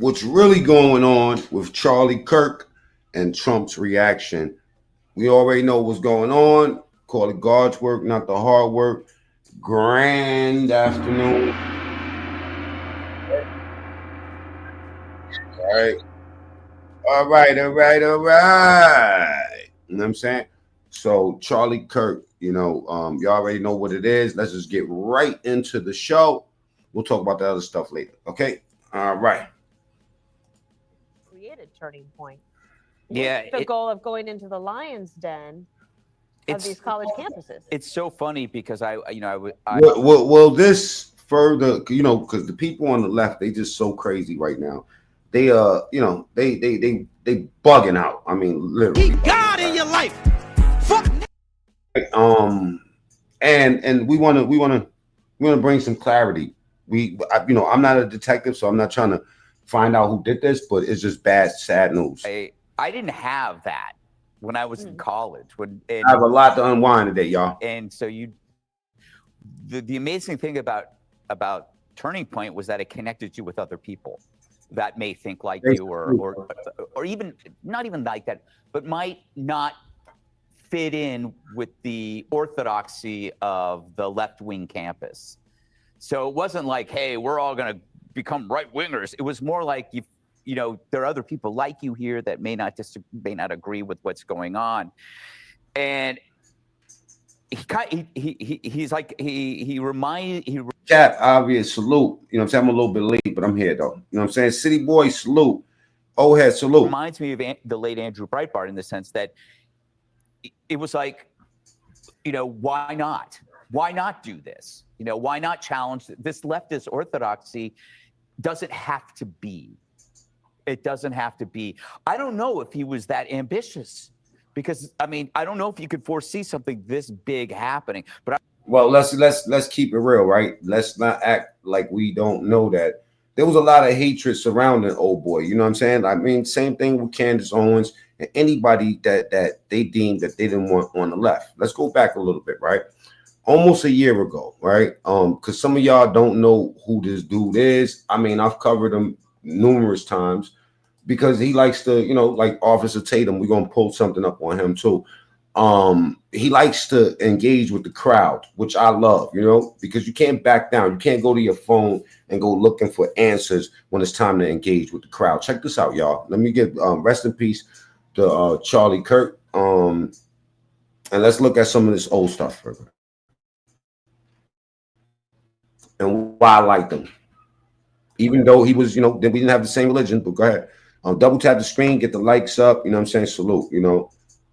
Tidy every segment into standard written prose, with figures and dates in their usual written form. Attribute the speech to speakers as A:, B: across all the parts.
A: what's really going on with Charlie Kirk and Trump's reaction. We already know what's going on. Call it God's work, not the hard work. Grand afternoon. All right. All right, all right, all right. You know what I'm saying? So Charlie Kirk, you already know what it is. Let's just get right into the show. We'll talk about the other stuff later. Okay? All right.
B: Created turning point.
C: Yeah,
B: the goal of going into the lion's den of these college campuses.
C: It's so funny because
A: Will this further, because the people on the left, they just so crazy right now. They they bugging out. I mean, literally.
D: Keep God in your life. Fuck.
A: And we wanna bring some clarity. I'm not a detective, so I'm not trying to find out who did this, but it's just bad, sad news.
C: I didn't have that when I was in college.
A: I have a lot to unwind today, y'all.
C: And so the amazing thing about Turning Point was that it connected you with other people that may think like you, or even not even like that, but might not fit in with the orthodoxy of the left-wing campus. So it wasn't like, hey, we're all going to become right-wingers. It was more like there are other people like you here that may not agree with what's going on, and
A: Cap, obvious salute. You know what I'm saying? I'm a little bit late, but I'm here though. You know what I'm saying? City boy salute. Old head salute.
C: Reminds me of the late Andrew Breitbart in the sense that it was like, why not? Why not do this? Why not challenge this leftist orthodoxy? Doesn't have to be. It doesn't have to be. I don't know if he was that ambitious, because I don't know if you could foresee something this big happening. But
A: let's keep it real, right? Let's not act like we don't know that there was a lot of hatred surrounding old boy. You know what I'm saying? Same thing with Candace Owens and anybody that they deemed that they didn't want on the left. Let's go back a little bit, right? Almost a year ago, right? Because some of y'all don't know who this dude is. I've covered him numerous times because he likes to, like Officer Tatum, we're gonna pull something up on him too. He likes to engage with the crowd, which I love, because you can't back down. You can't go to your phone and go looking for answers when it's time to engage with the crowd. Check this out, y'all. Let me get rest in peace to Charlie Kirk. And let's look at some of this old stuff further. And why I liked him. Even though he was, we didn't have the same religion, but go ahead. Double tap the screen, get the likes up, you know what I'm saying? Salute,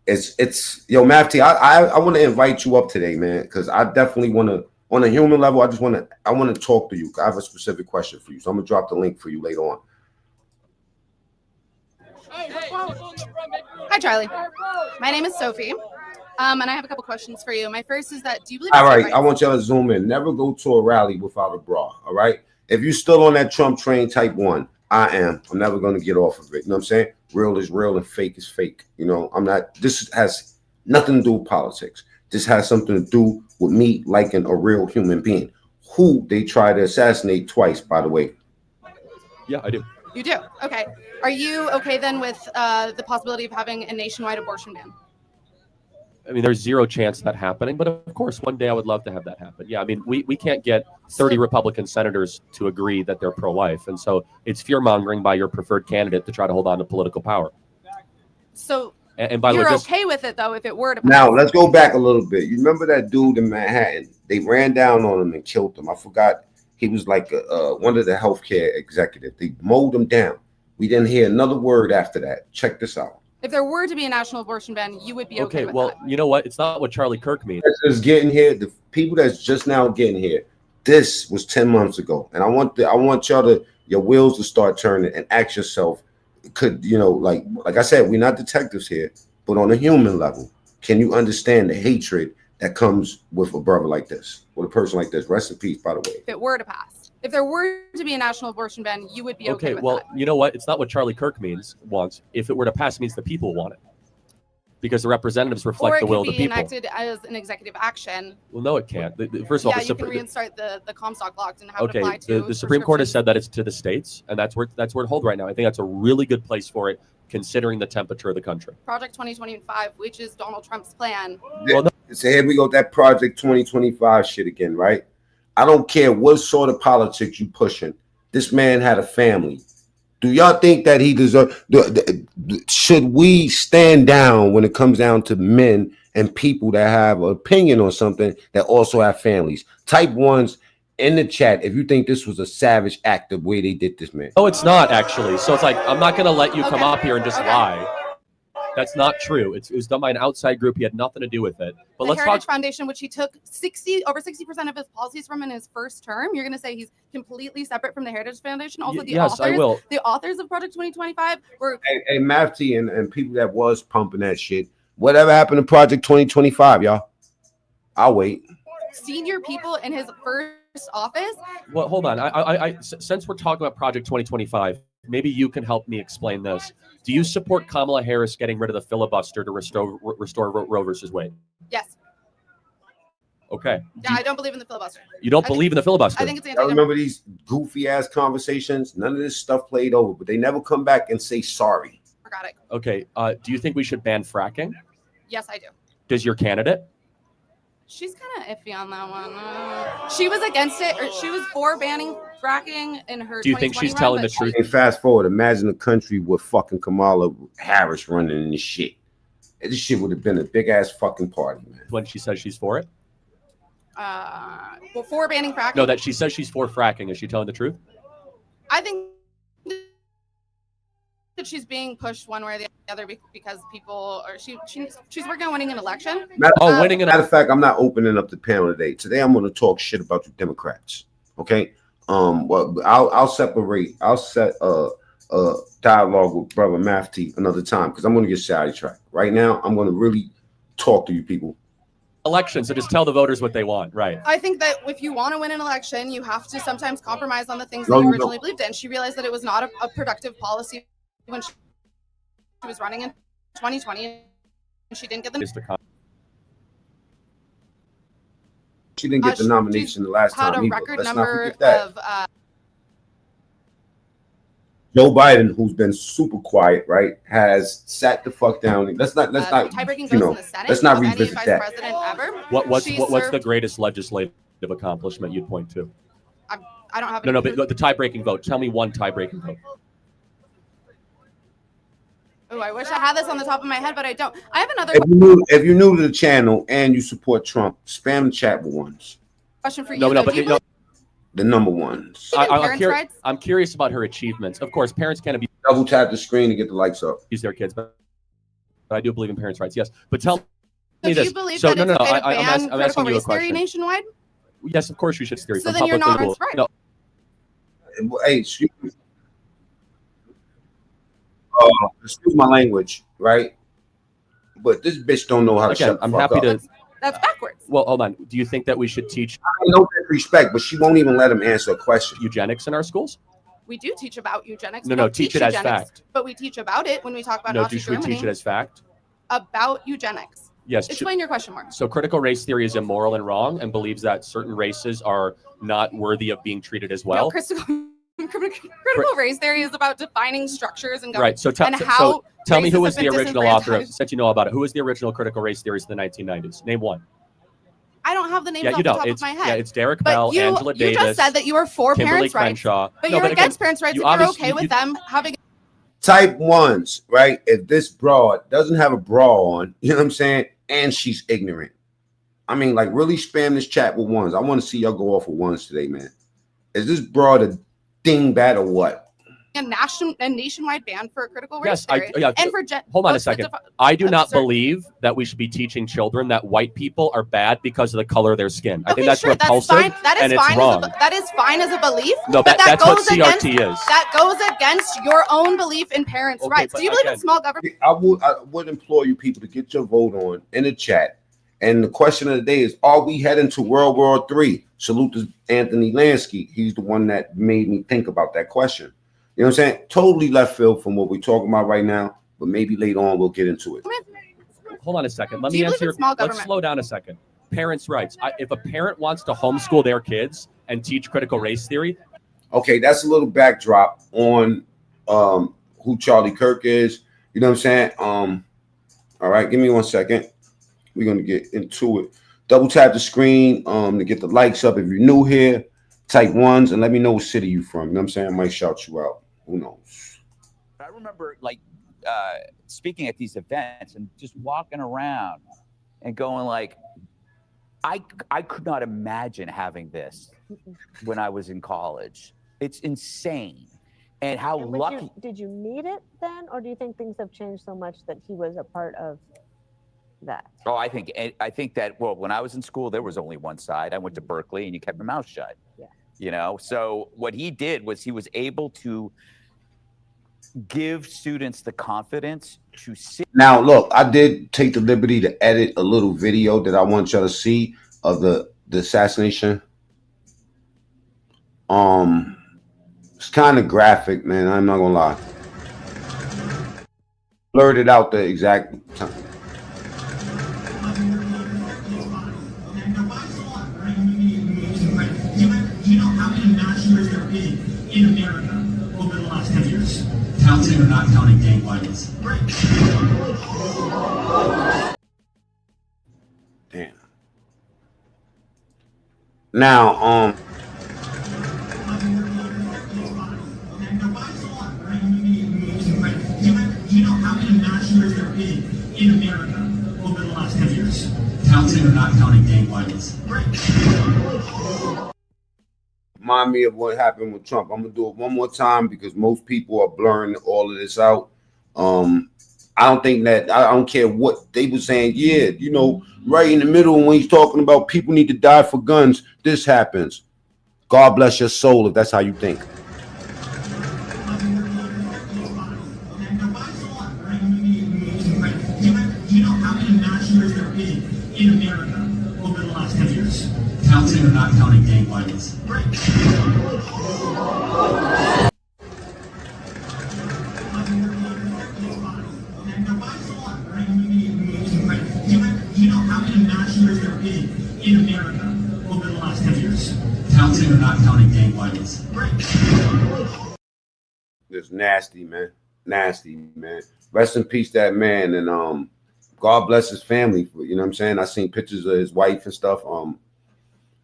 A: It's Mafty, I want to invite you up today, man, because I definitely want to, on a human level, I want to talk to you. I have a specific question for you. So I'm gonna drop the link for you later on.
E: Hi, Charlie. My name is Sophie. And I have a couple questions for you. My first is that, do you believe...
A: All right, I want y'all to zoom in. Never go to a rally without a bra, all right? If you're still on that Trump train, type 1. I am. I'm never going to get off of it. You know what I'm saying? Real is real and fake is fake. I'm not... This has nothing to do with politics. This has something to do with me liking a real human being, who they try to assassinate twice, by the way.
F: Yeah, I do.
E: You do? Okay. Are you okay then with the possibility of having a nationwide abortion ban?
F: There's zero chance of that happening, but of course, one day I would love to have that happen. Yeah, we can't get 30 Republican senators to agree that they're pro-life, and so it's fear-mongering by your preferred candidate to try to hold on to political power.
E: So,
F: and by the way,
E: you're okay with it, though, if it were to pass?
A: Now, let's go back a little bit. You remember that dude in Manhattan? They ran down on him and killed him. I forgot. He was like one of the healthcare executives. They mowed him down. We didn't hear another word after that. Check this out.
E: If there were to be a national abortion ban, you would be okay with
F: well,
E: that.
F: You know what? It's not what Charlie Kirk means.
A: Just getting here, the people that's just now getting here, this was 10 months ago. And I want y'all to, your wheels to start turning and ask yourself, could, like I said, we're not detectives here, but on a human level, can you understand the hatred that comes with a brother like this, with a person like this? Rest in peace, by the way.
E: If it were to pass. If there were to be a national abortion ban, you would be okay with that.
F: You know what? It's not what Charlie Kirk wants. If it were to pass, it means the people want it. because the representatives reflect
E: or
F: the
E: it
F: will
E: can
F: of the
E: be
F: people.
E: enacted as an executive action.
F: Well, no, it can't. First of all,
E: Yeah, you can reinstate the Comstock locked and have it apply to
F: the Supreme Court has
E: prescriptions.
F: said that it's to the states, and that's where it holds right now. I think that's a really good place for it, considering the temperature of the country.
E: Project 2025, which is Donald Trump's plan.
F: Well, no,
A: So here we go, that Project 2025 shit again, right? I don't care what sort of politics you pushing. This man had a family. Do y'all think that he deserves? Should we stand down when it comes down to men and people that have an opinion on something that also have families? Type ones in the chat if you think this was a savage act the way they did this, man.
F: no, it's not actually. So it's like, I'm not going to let you come up here and just lie. That's not true. It was done by an outside group. He had nothing to do with it. But
E: The
F: let's
E: Heritage
F: talk.
E: Foundation, which he took over 60% of his policies from in his first term. You're going to say he's completely separate from the Heritage Foundation? Also,
F: Yes, I will.
E: The authors of Project 2025 were.
A: Hey, Mafty and people that was pumping that shit. Whatever happened to Project 2025, y'all? I'll wait.
E: Senior people in his first office.
F: Well, hold on. Since we're talking about Project 2025, maybe you can help me explain this. Do you support Kamala Harris getting rid of the filibuster to restore Roe versus Wade?
E: Yes.
F: Okay.
E: Yeah, I don't believe in the filibuster.
F: You don't believe in the filibuster?
E: I think it's
A: I
E: anti-democratic.
A: remember these goofy ass conversations. None of this stuff played over, but they never come back and say sorry.
F: Okay. Do you think we should ban fracking?
E: Yes, I do.
F: Does your candidate?
E: She's kind of iffy on that one. She was against it, or she was for banning fracking in her.
F: Do you think she's telling the truth?
A: And fast forward, imagine a country with fucking Kamala Harris running this shit. This shit would have been a big ass fucking party, man.
F: When she says she's for it?
E: Well, for banning fracking.
F: No, that she says she's for fracking. Is she telling the truth?
E: I think that she's being pushed one way or the other because people, or she's working on winning an election.
F: Winning an
A: Matter of fact, I'm not opening up the panel today. Today, I'm going to talk shit about you Democrats. Okay. Well, I'll separate. I'll set a dialogue with Brother Mafty another time because I'm going to get sidetracked. Right now, I'm going to really talk to you people.
F: election, so just tell the voters what they want, right?
E: I think that if you want to win an election, you have to sometimes compromise on the things that you originally believed in. She realized that it was not a productive policy when she was running in 2020, and she didn't get the.
A: She didn't get the nomination the last time.
E: Had a
A: either.
E: record
A: Let's
E: number
A: not forget that.
E: of.
A: Joe Biden, who's been super quiet, right, has sat the fuck down. Let's not
E: tie-breaking
A: you
E: votes
A: know,
E: in the Senate
A: let's not
E: of any
A: revisit
E: vice
A: that.
E: president ever.
F: What's
E: served,
F: the greatest legislative accomplishment you'd point to?
E: I don't have.
F: No, but the tie-breaking vote. Tell me one tie-breaking vote.
E: Oh, I wish I had this on the top of my head, but I don't. I have another
A: If you're new to the channel and you support Trump, spam the chat with ones.
E: question for you.
F: No, but
A: the number ones.
F: I'm curious about her achievements. Of course, parents can't abuse.
A: Double tap the screen to get the lights up.
F: Use their kids, but I do believe in parents' rights. Yes, but tell me
E: do
F: this.
E: you believe
F: So
E: that
F: no,
E: it's okay to
F: I'm
E: ban
F: asking you a
E: critical race theory
F: question.
E: nationwide?
F: Yes, of course you should theory.
E: So
F: from
E: then you're
F: public
E: not
F: school.
E: right.
F: No,
A: Hey, excuse my language, right? But this bitch don't know how to shut the
F: I'm
A: fuck
F: happy
A: up.
F: to.
E: That's backwards.
F: Well, hold on. Do you think that we should teach
A: I know that respect, but she won't even let him answer a question.
F: eugenics in our schools?
E: We do teach about eugenics.
F: No,
E: We don't
F: teach it as
E: eugenics,
F: fact.
E: But we teach about it when we talk about
F: No,
E: Nazi
F: should we
E: Germany.
F: teach it as fact?
E: About eugenics.
F: Yes.
E: Explain your question more.
F: So critical race theory is immoral and wrong and believes that certain races are not worthy of being treated as well.
E: No, critical race theory is about defining structures and
F: Right. So tell me who was the original author of, since you know about it, who was the original critical race theorist in the 1990s? Name one.
E: I don't have the names
F: Yeah,
E: off
F: you
E: the
F: don't.
E: top of my head.
F: Yeah, it's Derek
E: But
F: Bell, Angela
E: you
F: Davis.
E: just said that you are for
F: Kimberly
E: parents' rights.
F: Crenshaw.
E: But
F: No,
E: you're
F: but
E: against
F: again,
E: parents' rights
F: you
E: if you're
F: obviously-
E: okay with them having.
A: Type ones, right? If this broad doesn't have a bra on, you know what I'm saying? And she's ignorant. I mean, like, really spam this chat with ones. I want to see y'all go off with ones today, man. Is this broad a dingbat or what?
E: A nationwide ban for critical race theory. And for
F: hold on a second. I do not believe that we should be teaching children that white people are bad because of the color of their skin. I think that's repulsive and it's wrong.
E: That is fine as a belief.
F: No,
E: but
F: that's what
E: goes against,
F: CRT is.
E: That goes against your own belief in parents' rights. Do you believe in small government?
A: I would implore you people to get your vote on in the chat. And the question of the day is, are we heading to World War III? Salute to Anthony Lansky. He's the one that made me think about that question. You know what I'm saying? Totally left field from what we're talking about right now, but maybe later on we'll get into it.
F: hold on a second. Let
E: Do
F: me
E: you believe
F: answer
E: in
F: your.
E: small
F: Let's
E: government?
F: slow down a second. Parents' rights. If a parent wants to homeschool their kids and teach critical race theory,
A: Okay, that's a little backdrop on who Charlie Kirk is. You know what I'm saying? All right, give me 1 second. We're gonna get into it. Double tap the screen to get the likes up. If you're new here, type ones and let me know what city you from. You know what I'm saying? I might shout you out. Who knows?
C: I remember like speaking at these events and just walking around and going like, I could not imagine having this when I was in college. It's insane. And how
B: And
C: lucky.
B: did you need it then, or do you think things have changed so much that he was a part of that?
C: Oh, I think that, well, when I was in school, there was only one side. I went to Berkeley and you kept your mouth shut.
B: Yeah.
C: You know, so what he did was he was able to give students the confidence to sit.
A: Now, look, I did take the liberty to edit a little video that I want y'all to see of the assassination. It's kind of graphic, man. I'm not gonna lie. Blurted out the exact time.
G: Do you know how many massacres there have been in America over the last 10 years? Counting or not counting gang violence? Right.
A: Damn. Now,
G: Do you know how many massacres there have been in America over the last 10 years? Counting or not counting gang violence? Right.
A: remind me of what happened with Trump. I'm gonna do it one more time because most people are blurring all of this out. I don't think that I don't care what they were saying. Yeah, you know, right in the middle when he's talking about people need to die for guns, this happens. God bless your soul if that's how you think.
G: Do you know how many massacres there have been in America over the last 10 years? Counting or not counting gang violence? Right. Do you know how many massacres there have been in America over the last 10 years? Counting or not counting gang violence? Right.
A: It's nasty, man. Nasty, man. Rest in peace, that man, and God bless his family. You know what I'm saying? I seen pictures of his wife and stuff.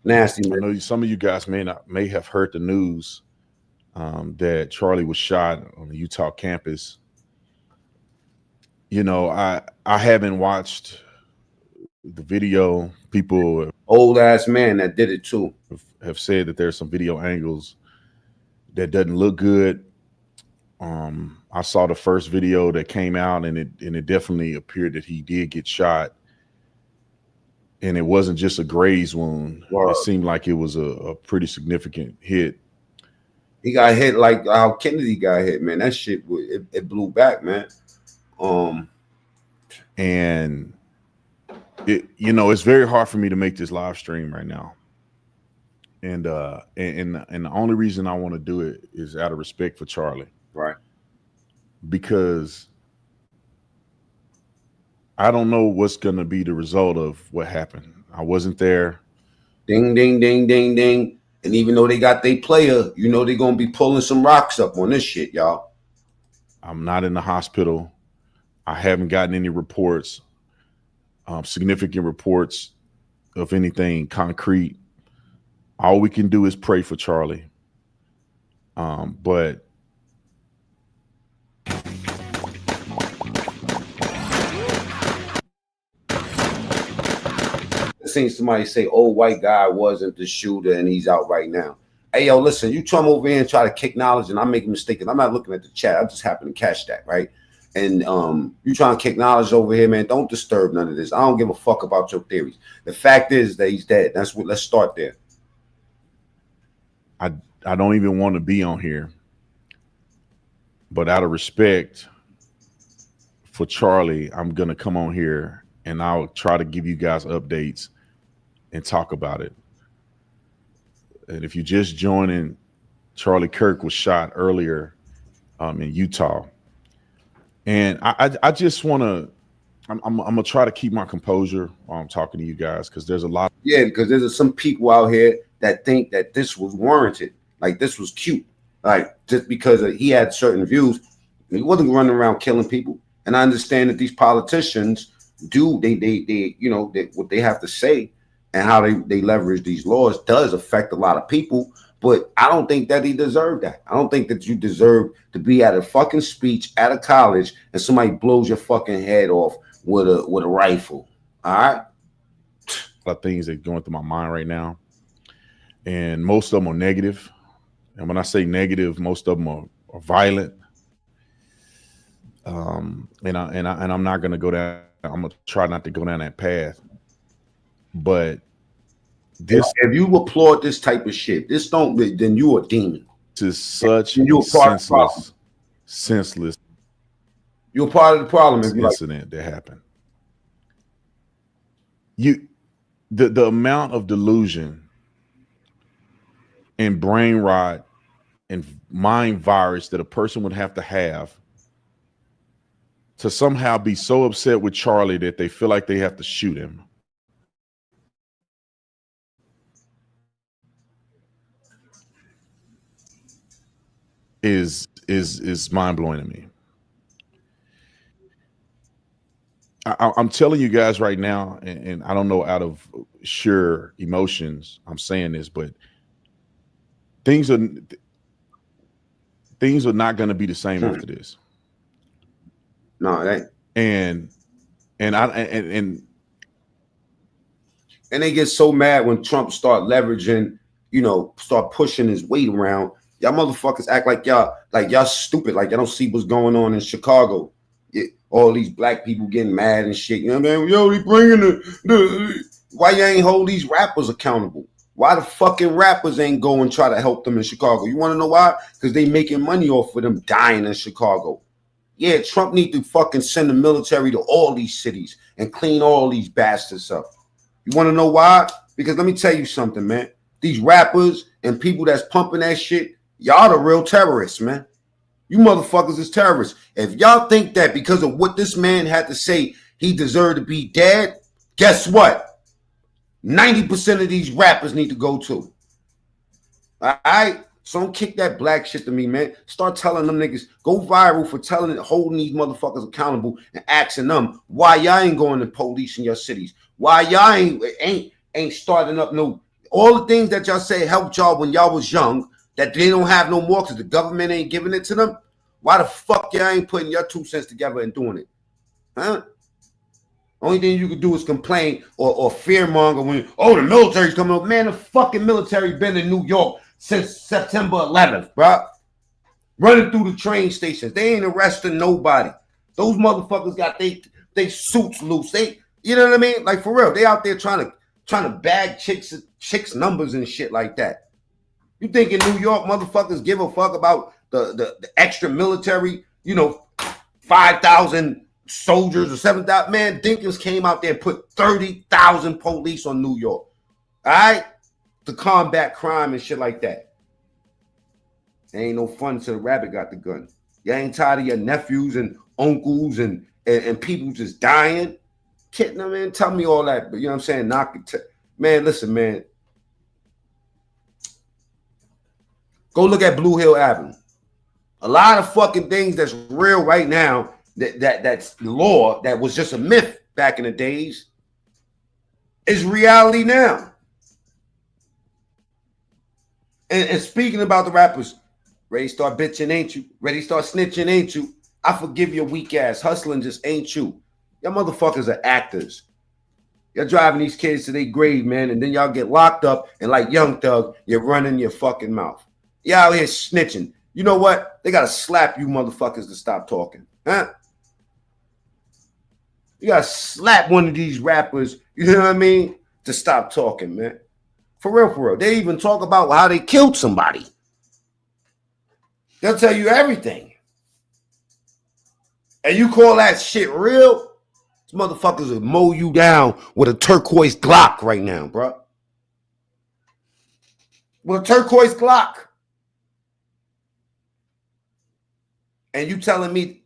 A: Nasty, man.
H: I know some of you guys may have heard the news that Charlie was shot on the Utah campus. You know, I haven't watched the video. People,
A: Old ass man that did it too,
H: have said that there's some video angles that doesn't look good. I saw the first video that came out, and it definitely appeared that he did get shot, and it wasn't just a graze wound.
A: Wow.
H: It seemed like it was a pretty significant hit.
A: he got hit like how Kennedy got hit, man. That shit, it blew back, man.
H: And it, you know, it's very hard for me to make this live stream right now. And the only reason I want to do it is out of respect for Charlie.
A: Right.
H: Because I don't know what's going to be the result of what happened. I wasn't there.
A: Ding, ding, ding, ding, ding. And even though they got their player, you know they're going to be pulling some rocks up on this shit, y'all.
H: I'm not in the hospital. I haven't gotten any reports, significant reports of anything concrete. All we can do is pray for Charlie. But
A: Seen somebody say, "Old white guy wasn't the shooter, and he's out right now." Hey, yo, listen, you come over here and try to kick knowledge, and I make a mistake, and I'm not looking at the chat. I just happen to catch that, right? And you trying to kick knowledge over here, man. Don't disturb none of this. I don't give a fuck about your theories. The fact is that he's dead. That's what. Let's start there.
H: I don't even want to be on here. But out of respect for Charlie, I'm going to come on here and I'll try to give you guys updates and talk about it. And if you just joining, Charlie Kirk was shot earlier in Utah. And I just want to I'm gonna try to keep my composure while I'm talking to you guys because there's a lot.
A: Yeah, because there's some people out here that think that this was warranted, like this was cute, like just because he had certain views, he wasn't running around killing people. And I understand that these politicians do they you know what they have to say and how they leverage these laws does affect a lot of people. But I don't think that he deserved that. I don't think that you deserve to be at a fucking speech at a college and somebody blows your fucking head off with a rifle. All right.
H: A lot of things that are going through my mind right now, and most of them are negative. And when I say negative, most of them are violent. And I'm not going to go down. I'm going to try not to go down that path. But this,
A: if you applaud this type of shit, then you a demon.
H: This is such
A: a
H: senseless.
A: You're part of the problem.
H: Incident that happened. The amount of delusion and brain rot and mind virus that a person would have to somehow be so upset with Charlie that they feel like they have to shoot him. Is mind blowing to me. I'm telling you guys right now, and I don't know out of sheer emotions I'm saying this, but things are not going to be the same after this.
A: No, it ain't.
H: And
A: they get so mad when Trump start leveraging, start pushing his weight around. Y'all motherfuckers act like y'all stupid, like y'all don't see what's going on in Chicago. All these black people getting mad and shit. You know what I mean? Yo, they bringing the why you ain't hold these rappers accountable? Why the fucking rappers ain't go and try to help them in Chicago? You want to know why? Because they making money off of them dying in Chicago. Yeah, Trump need to fucking send the military to all these cities and clean all these bastards up. You want to know why? Because let me tell you something, man. These rappers and people that's pumping that shit, y'all the real terrorists, man. You motherfuckers is terrorists. If y'all think that because of what this man had to say, he deserved to be dead, guess what? 90% of these rappers need to go too. All right? So don't kick that black shit to me, man. Start telling them niggas, go viral for holding these motherfuckers accountable and asking them why y'all ain't going to police in your cities. Why y'all ain't starting up all the things that y'all say helped y'all when y'all was young that they don't have no more because the government ain't giving it to them. Why the fuck y'all ain't putting your 2 cents together and doing it? Huh? Only thing you can do is complain or fearmonger when, the military's coming up. Man, the fucking military been in New York since September 11th, bro. Running through the train stations. They ain't arresting nobody. Those motherfuckers got they suits loose. You know what I mean? Like, for real. They out there trying to bag chicks numbers and shit like that. You think in New York motherfuckers give a fuck about the extra military, 5,000 soldiers or 7,000? Man, Dinkins came out there and put 30,000 police on New York. All right? To combat crime and shit like that. It ain't no fun till the rabbit got the gun. You ain't tired of your nephews and uncles and people just dying? Kidding them, man. Tell me all that. But you know what I'm saying? Man, listen, man. Go look at Blue Hill Avenue. A lot of fucking things that's real right now that's law that was just a myth back in the days is reality now. And speaking about the rappers, ready to start bitching, ain't you? Ready to start snitching, ain't you? I forgive your weak ass. Hustling just ain't you. Y'all motherfuckers are actors. You're driving these kids to their grave, man, and then y'all get locked up and like Young Thug, you're running your fucking mouth. Y'all out here snitching. You know what? They got to slap you motherfuckers to stop talking. Huh? You got to slap one of these rappers, you know what I mean, to stop talking, man. For real. They even talk about how they killed somebody. They'll tell you everything. And you call that shit real? These motherfuckers will mow you down with a turquoise Glock right now, bro. With a turquoise Glock. And you telling me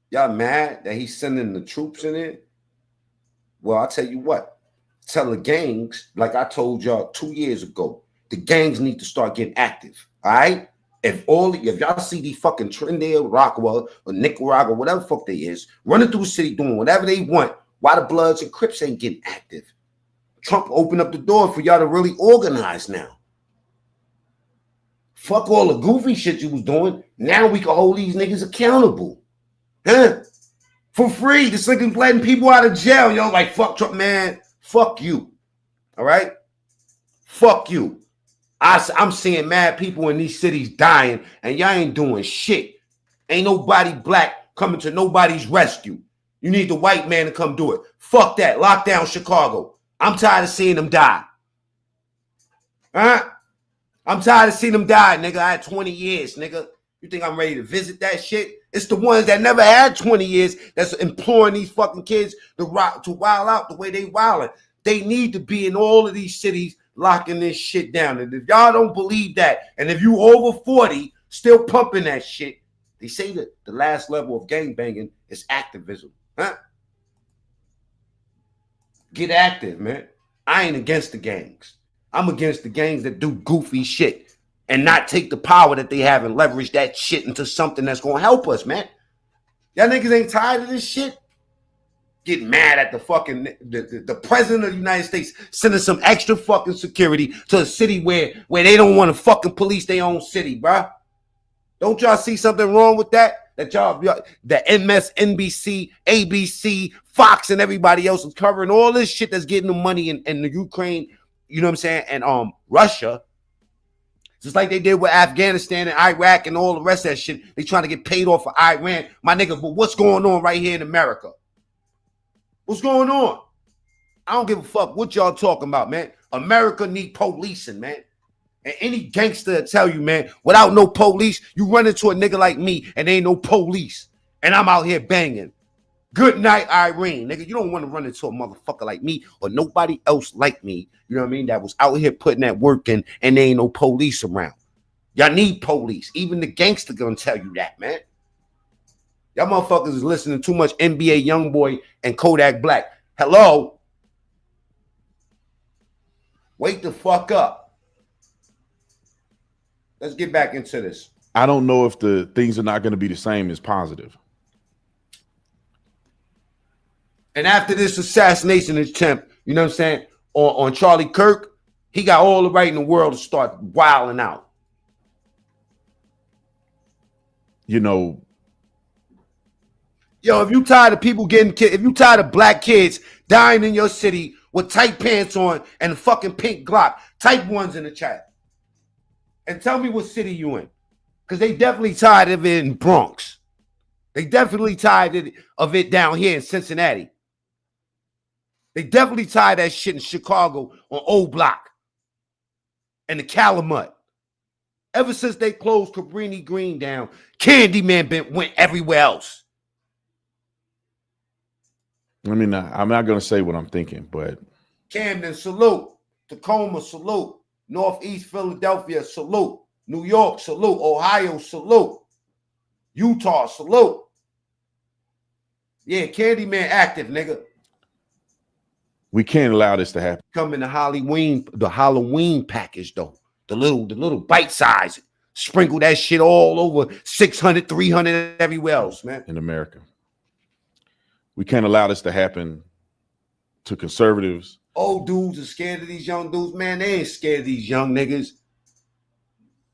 A: y'all mad that he's sending the troops in there? Well, I'll tell you what. Tell the gangs, like I told y'all 2 years ago, the gangs need to start getting active. All right? If y'all see these fucking Trinidad, Rockwell, or Nicaragua, whatever the fuck they is, running through the city doing whatever they want, why the Bloods and Crips ain't getting active? Trump opened up the door for y'all to really organize now. Fuck all the goofy shit you was doing. Now we can hold these niggas accountable. Huh? For free. This nigga's letting people out of jail. Yo, like, fuck Trump, man. Fuck you. All right? Fuck you. I'm seeing mad people in these cities dying, and y'all ain't doing shit. Ain't nobody black coming to nobody's rescue. You need the white man to come do it. Fuck that. Lock down Chicago. I'm tired of seeing them die. Huh? I'm tired of seeing them die, nigga. I had 20 years, nigga. You think I'm ready to visit that shit? It's the ones that never had 20 years that's imploring these fucking kids to wild out the way they wilding. They need to be in all of these cities locking this shit down. And if y'all don't believe that, and if you over 40 still pumping that shit, they say that the last level of gangbanging is activism. Huh? Get active, man. I ain't against the gangs. I'm against the gangs that do goofy shit and not take the power that they have and leverage that shit into something that's going to help us, man. Y'all niggas ain't tired of this shit? Getting mad at the fucking the president of the United States sending some extra fucking security to a city where they don't want to fucking police their own city, bruh. Don't y'all see something wrong with that? That y'all, the MSNBC, ABC, Fox, and everybody else is covering all this shit that's getting the money in the Ukraine, you know what I'm saying, and Russia. Just like they did with Afghanistan and Iraq and all the rest of that shit. They trying to get paid off for Iran. My nigga, but what's going on right here in America? What's going on? I don't give a fuck what y'all talking about, man. America need policing, man. And any gangster will tell you, man, without no police, you run into a nigga like me and there ain't no police. And I'm out here banging. Good night, Irene. Nigga, you don't want to run into a motherfucker like me or nobody else like me, you know what I mean, that was out here putting that work in and there ain't no police around. Y'all need police. Even the gangster gonna tell you that, man. Y'all motherfuckers is listening too much NBA Youngboy and Kodak Black. Hello? Wake the fuck up. Let's get back into this.
H: I don't know if the things are not going to be the same as positive.
A: And after this assassination attempt, you know what I'm saying, on Charlie Kirk, he got all the right in the world to start wilding out.
H: You know,
A: yo, if you tired of people getting killed, if you tired of black kids dying in your city with tight pants on and a fucking pink Glock, type ones in the chat. And tell me what city you in. Because they definitely tired of it in Bronx. They definitely tired of it down here in Cincinnati. They definitely tired of that shit in Chicago on Old Block and the Calumet. Ever since they closed Cabrini Green down, Candyman went everywhere else.
H: I mean, I'm not going to say what I'm thinking, but
A: Camden, salute. Tacoma, salute. Northeast Philadelphia, salute. New York, salute. Ohio, salute. Utah, salute. Yeah, Candyman active, nigga.
H: we can't allow this to happen.
A: Come in the Halloween package, though. The little bite size. Sprinkle that shit all over 600, 300 everywhere else, man.
H: In America. We can't allow this to happen to conservatives.
A: Old dudes are scared of these young dudes. Man, they ain't scared of these young niggas.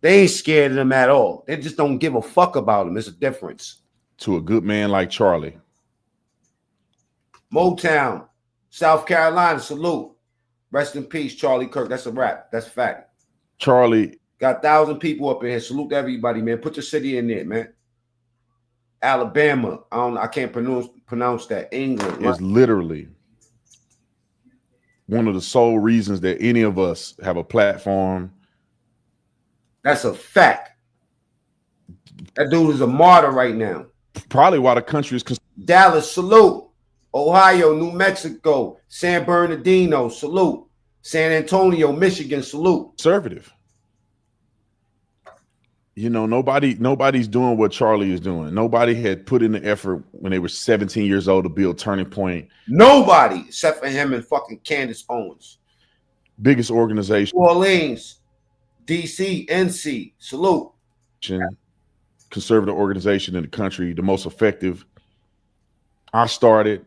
A: They ain't scared of them at all. They just don't give a fuck about them. There's a difference.
H: To a good man like Charlie.
A: Motown, South Carolina, salute. Rest in peace, Charlie Kirk. That's a wrap. That's a fact.
H: Charlie.
A: Got 1,000 people up in here. Salute to everybody, man. Put your city in there, man. Alabama. I can't pronounce that. England.
H: Is literally one of the sole reasons that any of us have a platform.
A: That's a fact. That dude is a martyr right now.
H: Probably why the country is
A: Dallas, salute. Ohio, New Mexico, San Bernardino, salute. San Antonio, Michigan, salute.
H: conservative. you know, nobody's doing what Charlie is doing. Nobody had put in the effort when they were 17 years old to build Turning Point.
A: Nobody except for him and fucking Candace Owens.
H: Biggest organization.
A: New Orleans, DC, NC. Salute.
H: Conservative organization in the country, the most effective. I started.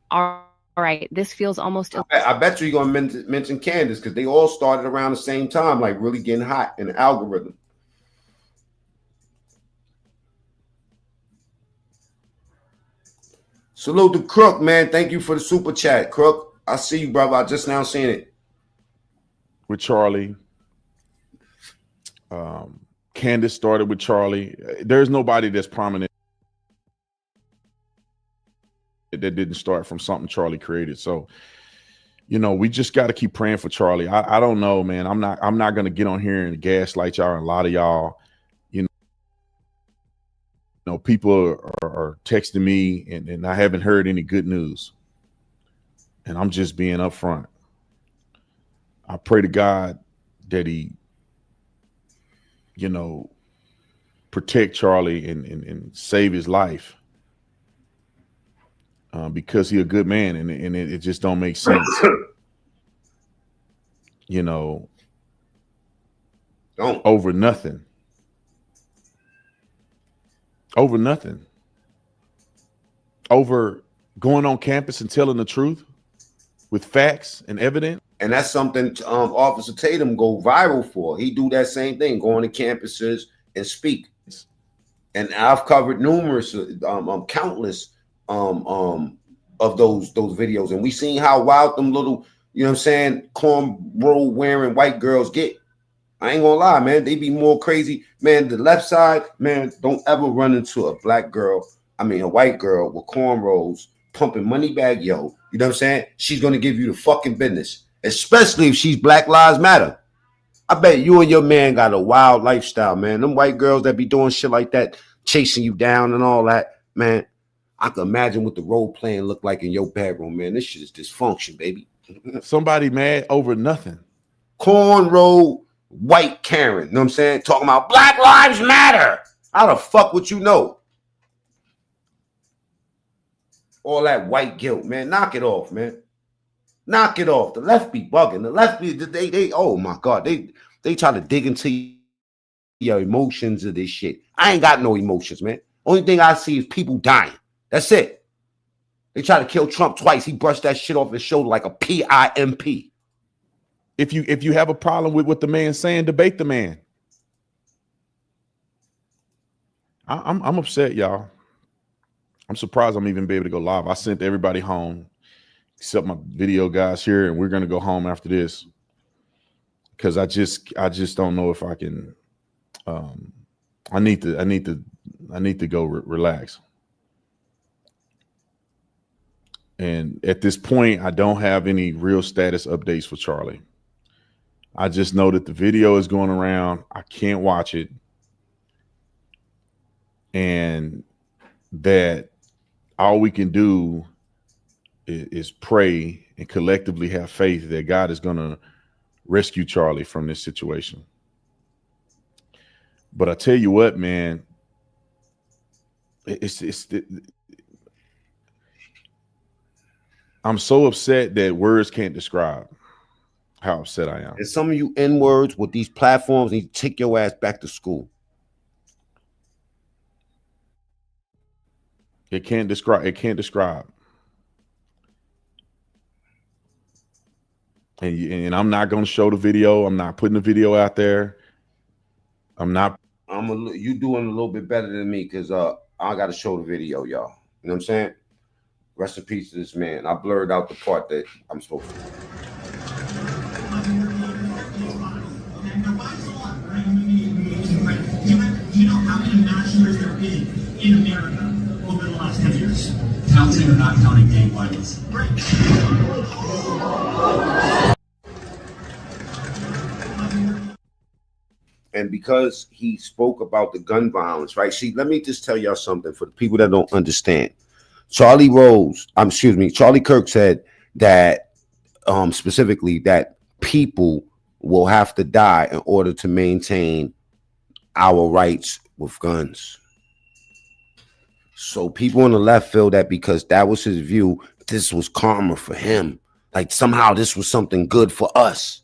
I: All right, this feels almost.
A: I bet you're going to mention Candace because they all started around the same time, like really getting hot in the algorithm. Salute to Crook, man. Thank you for the super chat, Crook. I see you, brother. I just now seen it.
H: With Charlie. Candace started with Charlie. There's nobody that's prominent that didn't start from something Charlie created. So, you know, we just got to keep praying for Charlie. I don't know, man. I'm not going to get on here and gaslight y'all. And a lot of y'all, you know, people are texting me and I haven't heard any good news. And I'm just being upfront. I pray to God that he, you know, protect Charlie and save his life. Because he's a good man and it just don't make sense. You know, over nothing. Over nothing. Over going on campus and telling the truth with facts and evidence.
A: And that's something Officer Tatum go viral for. He do that same thing, going to campuses and speak. And I've covered numerous, countless of those videos, and we seen how wild them little, you know what I'm saying, cornrow wearing white girls get. I ain't gonna lie, man. They be more crazy, man. The left side, man, don't ever run into a black girl. I mean, a white girl with cornrows pumping money bag, yo. You know what I'm saying? She's gonna give you the fucking business, especially if she's Black Lives Matter. I bet you and your man got a wild lifestyle, man. Them white girls that be doing shit like that, chasing you down and all that, man. I can imagine what the role playing look like in your bedroom, man. This shit is dysfunction, baby.
H: Somebody mad over nothing.
A: Cornrow white Karen, you know what I'm saying? Talking about Black Lives Matter. How the fuck would you know? All that white guilt, man. Knock it off, man. Knock it off. The left be bugging. The left be they oh my God. They try to dig into your emotions of this shit. I ain't got no emotions, man. Only thing I see is people dying. That's it. They tried to kill Trump twice. He brushed that shit off his shoulder like a PIMP.
H: If you have a problem with what the man's saying, debate the man. I'm upset, y'all. I'm surprised I'm even be able to go live. I sent everybody home except my video guys here, and we're gonna go home after this because I just don't know if I can. I need to go relax. And at this point, I don't have any real status updates for Charlie. I just know that the video is going around. I can't watch it. And that all we can do is pray and collectively have faith that God is going to rescue Charlie from this situation. But I tell you what, man, I'm so upset that words can't describe how upset I am.
A: And some of you N-words with these platforms need to take your ass back to school.
H: It can't describe. It can't describe. And I'm not going to show the video. I'm not putting the video out there.
A: You doing a little bit better than me because I got to show the video, y'all. You know what I'm saying? Rest in peace to this man. I blurred out the part that I'm supposed to.
G: Do you know how many massacres there have been in America over the last 10 years? Counting or not counting gang violence? Right.
A: And because he spoke about the gun violence, right? See, let me just tell y'all something for the people that don't understand. Charlie Kirk said that specifically that people will have to die in order to maintain our rights with guns. So people on the left feel that because that was his view, this was karma for him. Like somehow this was something good for us.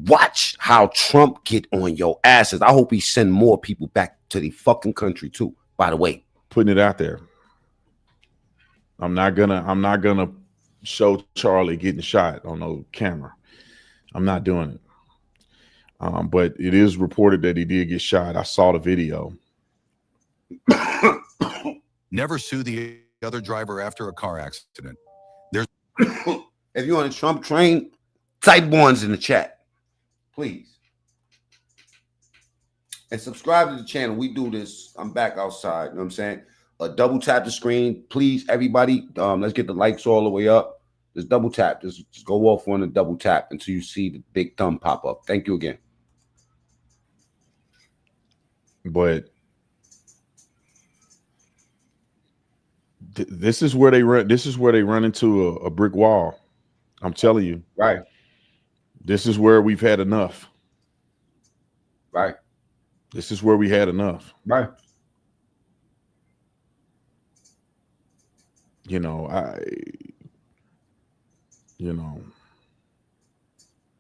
A: Watch how Trump get on your asses. I hope he send more people back to the fucking country too, by the way.
H: Putting it out there. I'm not gonna show Charlie getting shot on no camera. I'm not doing it. But it is reported that he did get shot. I saw the video.
J: Never sue the other driver after a car accident. There's
A: if you're on a Trump train, type ones in the chat, please. And subscribe to the channel. We do this. I'm back outside. You know what I'm saying? Double tap the screen, please, everybody. Let's get the likes all the way up. Just double tap. Just go off on a double tap until you see the big thumb pop up. Thank you again.
H: But this is where they run. This is where they run into a brick wall. I'm telling you.
A: Right.
H: This is where we've had enough.
A: Right.
H: This is where we had enough.
A: Right.
H: You know,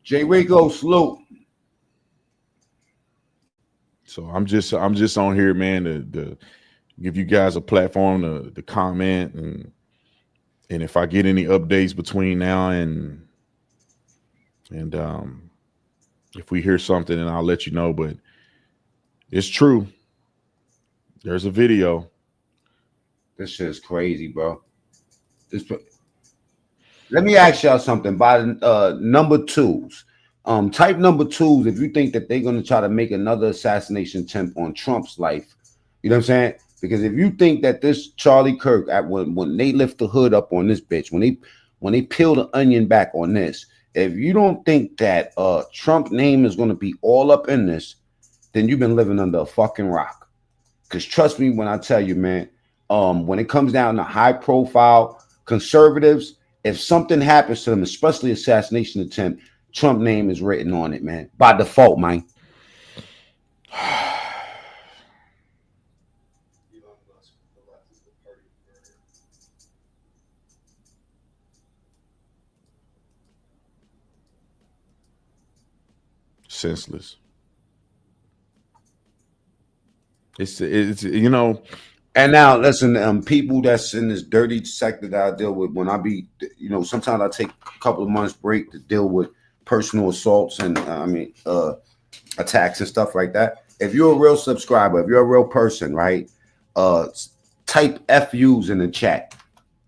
A: J. Rico, salute.
H: So I'm just on here, man, to give you guys a platform to comment, and if I get any updates between now and if we hear something, then I'll let you know. But it's true. There's a video.
A: This shit is crazy, bro. Let me ask y'all something. By number twos, type number twos if you think that they're going to try to make another assassination attempt on Trump's life. You know what I'm saying? Because if you think that this Charlie Kirk, when they lift the hood up on this bitch, when they peel the onion back on this, if you don't think that Trump name is going to be all up in this, then you've been living under a fucking rock. Because trust me when I tell you, man, when it comes down to high profile conservatives, if something happens to them, especially assassination attempt, Trump name is written on it, man, by default, man.
H: Senseless. It's you know.
A: And now, listen, people that's in this dirty sector that I deal with, when I be, you know, sometimes I take a couple of months break to deal with personal assaults and, attacks and stuff like that. If you're a real subscriber, if you're a real person, right, type FUs in the chat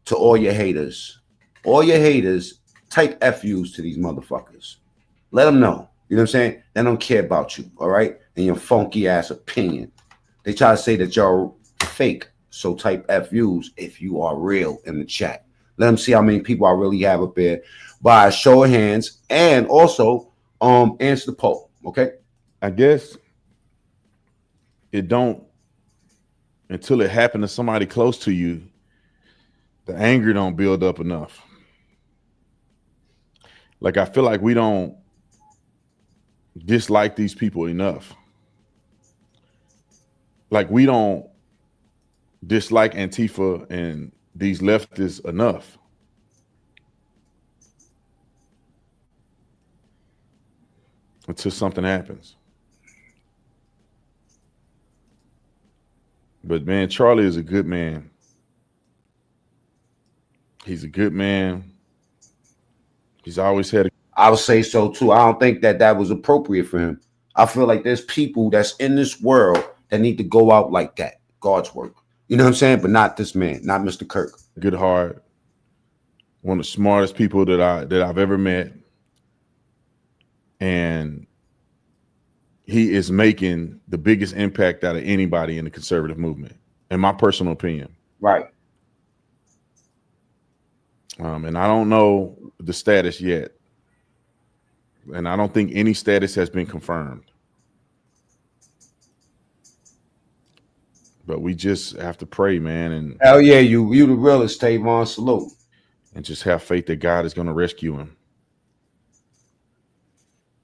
A: to all your haters. All your haters, type FUs to these motherfuckers. Let them know. You know what I'm saying? They don't care about you, all right? And your funky ass opinion. They try to say that y'all fake, so type FUs if you are real in the chat. Let them see how many people I really have up there by a show of hands, and also answer the poll. Okay,
H: I guess it don't until it happened to somebody close to you. The anger don't build up enough. Like I feel like we don't dislike these people enough. Like we don't dislike Antifa and these leftists enough. Until something happens. But man, Charlie is a good man. He's a good man. He's always had
A: I would say so too. I don't think that was appropriate for him. I feel like there's people that's in this world that need to go out like that. God's work. You know what I'm saying? But not this man, not Mr. Kirk.
H: Good heart. One of the smartest people that I've ever met. And he is making the biggest impact out of anybody in the conservative movement, in my personal opinion.
A: Right.
H: And I don't know the status yet. And I don't think any status has been confirmed. But we just have to pray, man. And
A: hell yeah, you the realest, Tavon. Salute.
H: And just have faith that God is going to rescue him.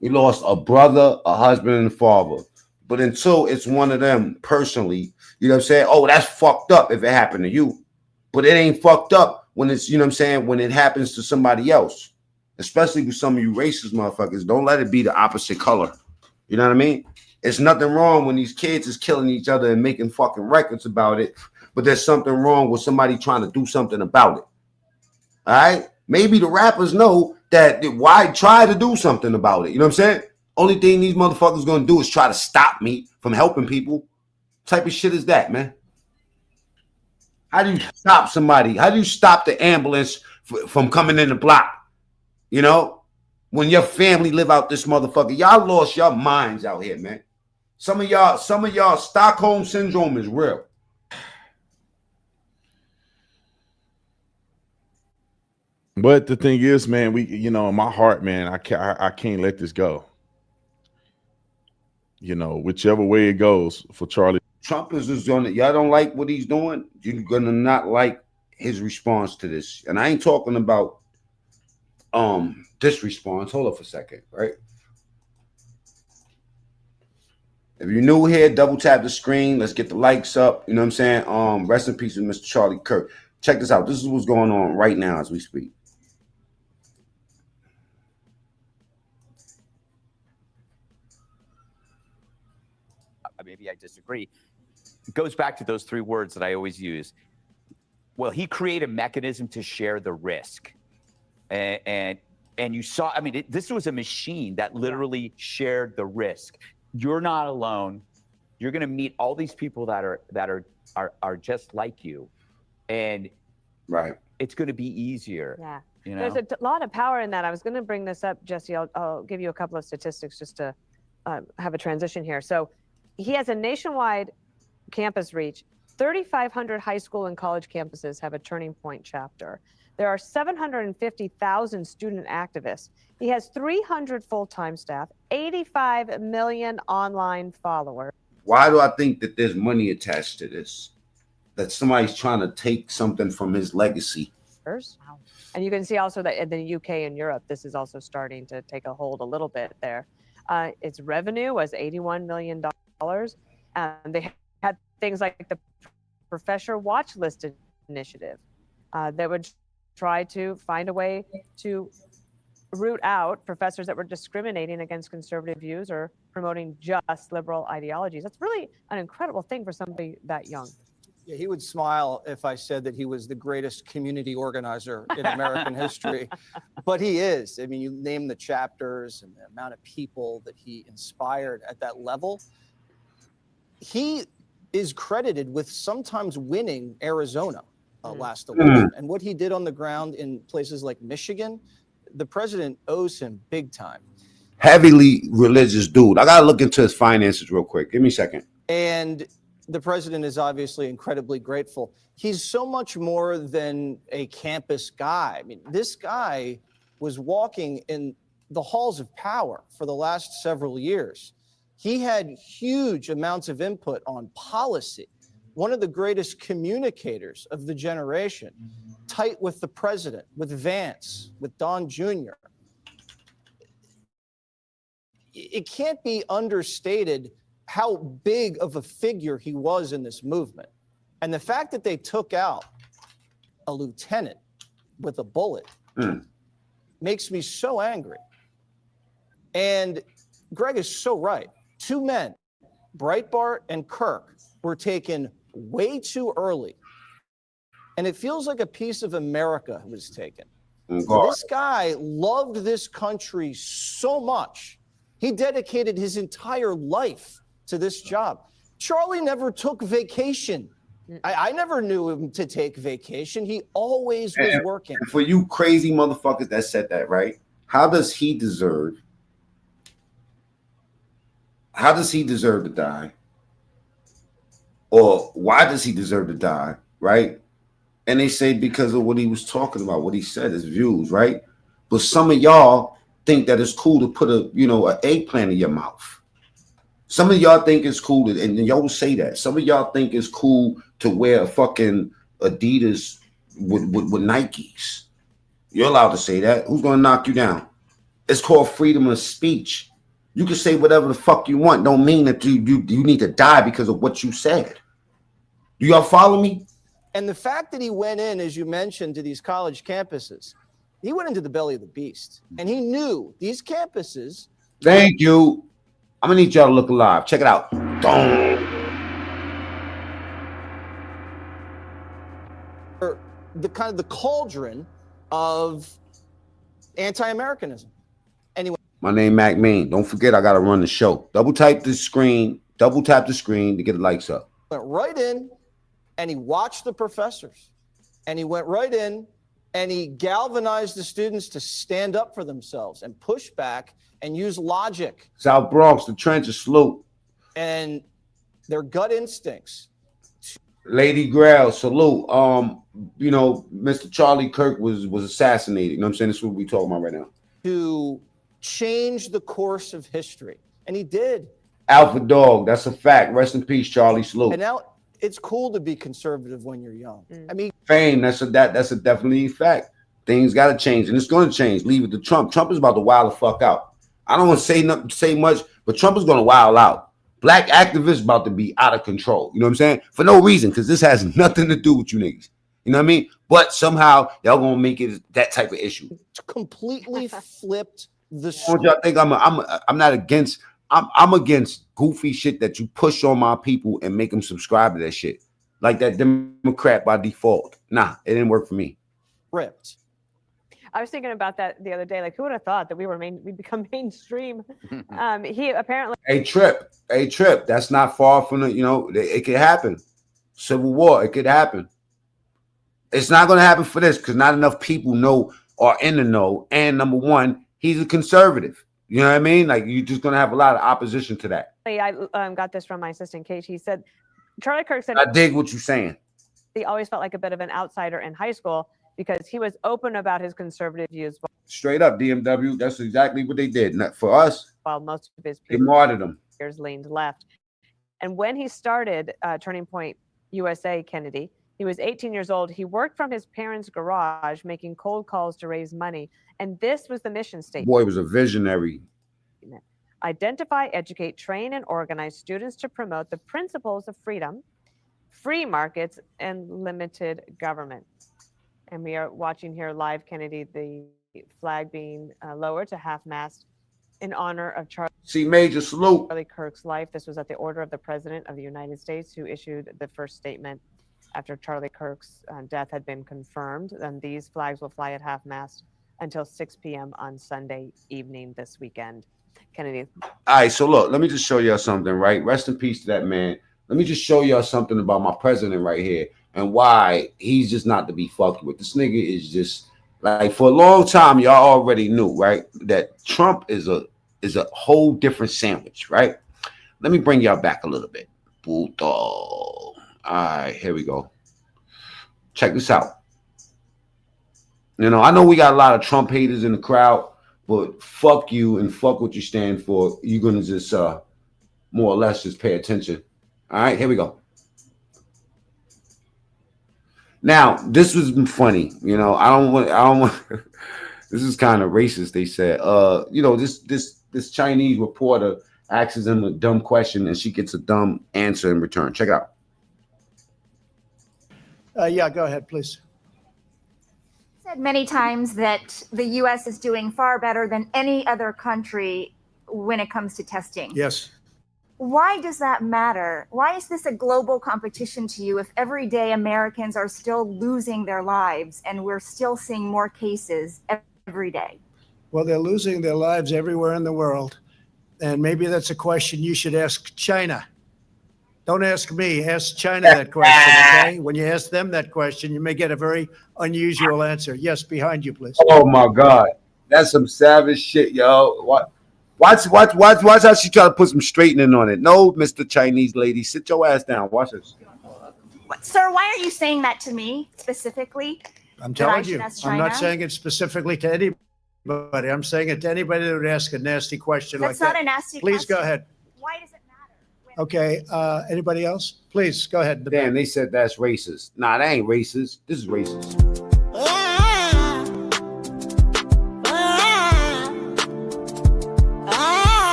A: We lost a brother, a husband, and a father. But until it's one of them personally, you know what I'm saying? Oh, that's fucked up if it happened to you. But it ain't fucked up when it's, you know what I'm saying, when it happens to somebody else. Especially with some of you racist motherfuckers. Don't let it be the opposite color. You know what I mean? It's nothing wrong when these kids is killing each other and making fucking records about it. But there's something wrong with somebody trying to do something about it. All right? Maybe the rappers know that why try to do something about it. You know what I'm saying? Only thing these motherfuckers gonna do is try to stop me from helping people. What type of shit is that, man? How do you stop somebody? How do you stop the ambulance from coming in the block? You know, when your family live out this motherfucker, y'all lost your minds out here, man. Some of y'all Stockholm syndrome is real.
H: But the thing is, man, in my heart, man, I can't let this go. You know, whichever way it goes for Charlie.
A: Trump is just on it. Y'all don't like what he's doing. You're gonna not like his response to this. And I ain't talking about this response. Hold up for a second, right? If you're new here, double tap the screen. Let's get the likes up. You know what I'm saying? Rest in peace with Mr. Charlie Kirk. Check this out. This is what's going on right now as we speak.
C: Maybe I disagree. It goes back to those three words that I always use. Well, he created a mechanism to share the risk. And you saw, I mean, this was a machine that literally shared the risk. You're not alone. You're going to meet all these people that are just like you. And
A: right,
C: it's going to be easier.
B: Yeah.
C: You know?
B: There's a lot of power in that. I was going to bring this up, Jesse. I'll give you a couple of statistics just to have a transition here. So he has a nationwide campus reach. 3,500 high school and college campuses have a Turning Point chapter. There are 750,000 student activists. He has 300 full-time staff, 85 million online followers.
A: Why do I think that there's money attached to this? That somebody's trying to take something from his legacy.
B: And you can see also that in the UK and Europe, this is also starting to take a hold a little bit there. Its revenue was $81 million. And they had things like the Professor Watch List initiative that would try to find a way to root out professors that were discriminating against conservative views or promoting just liberal ideologies. That's really an incredible thing for somebody that young.
K: Yeah, he would smile if I said that he was the greatest community organizer in American history, but he is. I mean, you name the chapters and the amount of people that he inspired at that level. He is credited with sometimes winning Arizona last election. And what he did on the ground in places like Michigan, the president owes him big time.
A: Heavily religious dude. I got to look into his finances real quick. Give me a second.
K: And the president is obviously incredibly grateful. He's so much more than a campus guy. I mean, this guy was walking in the halls of power for the last several years. He had huge amounts of input on policy. One of the greatest communicators of the generation, tight with the president, with Vance, with Don Jr. It can't be understated how big of a figure he was in this movement. And the fact that they took out a lieutenant with a bullet makes me so angry. And Greg is so right. Two men, Breitbart and Kirk, were taken way too early. And it feels like a piece of America was taken. This guy loved this country so much. He dedicated his entire life to this job. Charlie never took vacation. I never knew him to take vacation. He always was working.
A: And for you crazy motherfuckers that said that, right? How does he deserve to die? Or why does he deserve to die, right? And they say because of what he was talking about, what he said, his views, right? But some of y'all think that it's cool to put an eggplant in your mouth. Some of y'all think it's cool to, and y'all will say that. Some of y'all think it's cool to wear a fucking Adidas with Nikes. You're allowed to say that. Who's gonna knock you down? It's called freedom of speech. You can say whatever the fuck you want. Don't mean that you need to die because of what you said. Do y'all follow me?
K: And the fact that he went in, as you mentioned, to these college campuses, he went into the belly of the beast. And he knew these campuses.
A: Thank you. I'm going to need y'all to look alive. Check it out.
K: The kind of the cauldron of anti-Americanism. Anyway.
A: My name Mac Mean. Don't forget I got to run the show. Double tap the screen to get the likes up.
K: Went right in and he watched the professors. And he went right in and he galvanized the students to stand up for themselves and push back and use logic.
A: South Bronx, the trenches, salute.
K: And their gut instincts.
A: Lady Grail, salute. You know, Mr. Charlie Kirk was assassinated. You know what I'm saying? This is what we're talking about right now.
K: To change the course of history. And he did.
A: Alpha Dog, that's a fact. Rest in peace, Charlie. Salute.
K: And now it's cool to be conservative when you're young. I mean,
A: fame, that's a definitely fact. Things got to change, and it's going to change. Leave it to Trump. Trump is about to wild the fuck out. I don't want to say much, but Trump is going to wild out. Black activists about to be out of control. You know what I'm saying? For no reason, because this has nothing to do with you niggas. You know what I mean? But somehow y'all gonna make it that type of issue.
K: It's completely flipped the.
A: Don't y'all think I'm not against? I'm against goofy shit that you push on my people and make them subscribe to that shit, like that Democrat by default. Nah, it didn't work for me.
K: Ripped.
B: I was thinking about that the other day. Like, who would have thought that we'd become mainstream? He apparently.
A: A trip. That's not far from the. You know, it could happen. Civil war. It could happen. It's not going to happen for this because not enough people know or in the know. And number one, he's a conservative. You know what I mean? Like, you're just going to have a lot of opposition to that.
B: I got this from my assistant, Kate. He said, Charlie Kirk said,
A: I dig what you're saying.
B: He always felt like a bit of an outsider in high school because he was open about his conservative views.
A: Straight up, DMW. That's exactly what they did. Not for us.
B: While most of his
A: peers
B: leaned left. And when he started Turning Point USA, Kennedy, he was 18 years old. He worked from his parents' garage, making cold calls to raise money. And this was the mission statement.
A: Boy was a visionary.
B: Identify, educate, train, and organize students to promote the principles of freedom, free markets, and limited government. And we are watching here live, Kennedy, the flag being lowered to half-mast in honor of
A: Major salute.
B: Charlie Kirk's life. This was at the order of the President of the United States, who issued the first statement after Charlie Kirk's death had been confirmed. And these flags will fly at half-mast until 6 p.m. on Sunday evening this weekend. Kennedy.
A: All right, so look, let me just show y'all something, right? Rest in peace to that man. Let me just show y'all something about my president right here and why he's just not to be fucked with. This nigga is just like, for a long time, y'all already knew, right, that Trump is a whole different sandwich, right? Let me bring y'all back a little bit. Puto. All right, here we go. Check this out. You know, I know we got a lot of Trump haters in the crowd, but fuck you and fuck what you stand for. You're gonna just more or less just pay attention. All right, here we go. Now, this was funny. You know, I don't want. This is kind of racist. They said, you know, this Chinese reporter asks him a dumb question and she gets a dumb answer in return. Check it out.
L: Yeah, go ahead, please.
M: Said many times that the U.S. is doing far better than any other country when it comes to testing.
L: Yes.
M: Why does that matter? Why is this a global competition to you if every day Americans are still losing their lives and we're still seeing more cases every day?
L: Well, they're losing their lives everywhere in the world. And maybe that's a question you should ask China. Don't ask me, ask China that question, okay? When you ask them that question, you may get a very unusual answer. Yes, behind you, please.
A: Oh my God. That's some savage shit, yo. What? Watch how she try to put some straightening on it. No, Mr. Chinese lady, sit your ass down. Watch this.
M: Sir, why are you saying that to me specifically?
L: I'm telling you, I'm not saying it specifically to anybody. I'm saying it to anybody that would ask a nasty question like that.
M: That's not a nasty question.
L: Please go ahead.
M: Why does it matter?
L: Okay, anybody else? Please go ahead.
A: Damn, they said that's racist. Nah, that ain't racist. This is racist.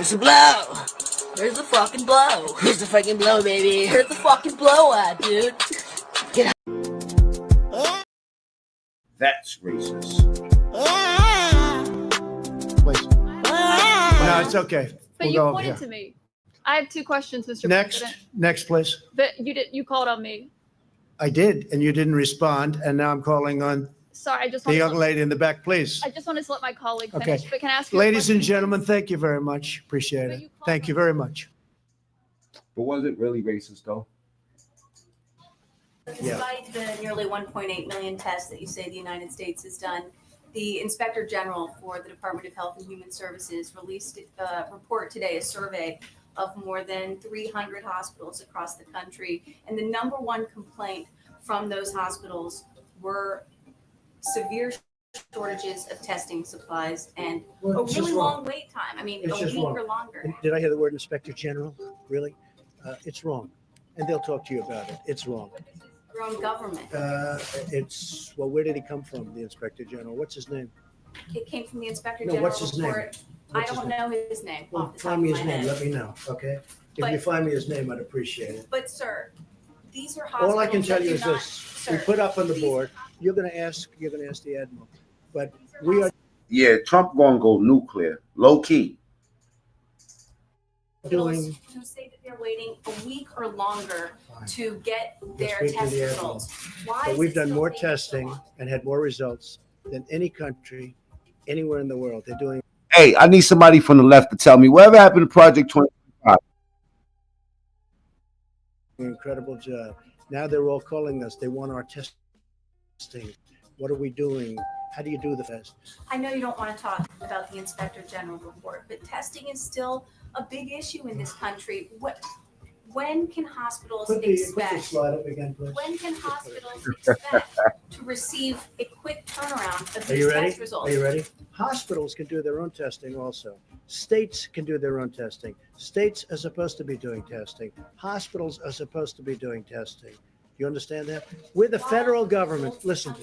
N: Where's the blow? Where's the fucking blow? Here's the fucking blow, baby. Here's the fucking blow dude. Get out.
A: That's racist.
L: Please. No, it's okay.
O: But
L: We'll
O: you
L: go
O: pointed
L: here.
O: to me. I have two questions, Mr.
L: Next,
O: President.
L: next, please.
O: But you called on me.
L: I did, and you didn't respond, and now I'm calling on
O: Sorry, I just
L: the
O: wanted
L: young
O: to,
L: lady in the back, please.
O: I just wanted to let my colleague
L: Okay.
O: finish. But can I ask you a
L: Ladies and
O: question,
L: gentlemen,
O: please?
L: thank you very much. Appreciate
O: But
L: it.
O: you called
L: Thank you
O: me.
L: very much.
A: But was it really racist though?
P: Despite the nearly 1.8 million tests that you say the United States has done, the Inspector General for the Department of Health and Human Services released a report today, a survey of more than 300 hospitals across the country. And the number one complaint from those hospitals were severe shortages of testing supplies and a really long wait time. I mean, a week or longer.
L: Did I hear the word Inspector General? Really? It's wrong. And they'll talk to you about it. It's wrong.
P: Your own government.
L: Well, where did he come from, the Inspector General? What's his name?
P: It came from the Inspector
L: No,
P: General
L: what's his name?
P: report. I don't know his name
L: Well,
P: off the top
L: find
P: of
L: me
P: my
L: his name.
P: head.
L: Let me know, okay? If
P: But-
L: you find me his name, I'd appreciate it.
P: But sir, these are hospitals
L: All I can tell
P: that
L: you
P: do
L: is
P: not-
L: this: we
P: sir,
L: put up on the
P: these-
L: board. You're going to ask the admiral, but we are
A: Yeah, Trump gonna go nuclear, low key.
L: doing.
P: Who say that they're waiting a week or longer to get their
L: speak to
P: test
L: the
P: results. Why
L: But
P: is
L: we've
P: it
L: done
P: still
L: more
P: taking so
L: testing
P: long?
L: and had more results than any country anywhere in the world. They're doing
A: Hey, I need somebody from the left to tell me whatever happened to Project 2025.
L: an incredible job. Now they're all calling us. They want our testing. What are we doing? How do you do the test?
P: I know you don't want to talk about the Inspector General report, but testing is still a big issue in this country. When can hospitals
L: Put the
P: expect?
L: slide up again, please.
P: When can hospitals expect to receive a quick turnaround of
L: Are you
P: these
L: ready?
P: test results?
L: Are you ready? Hospitals can do their own testing also. States can do their own testing. States are supposed to be doing testing. Hospitals are supposed to be doing testing. You understand that? We're the federal government. Listen,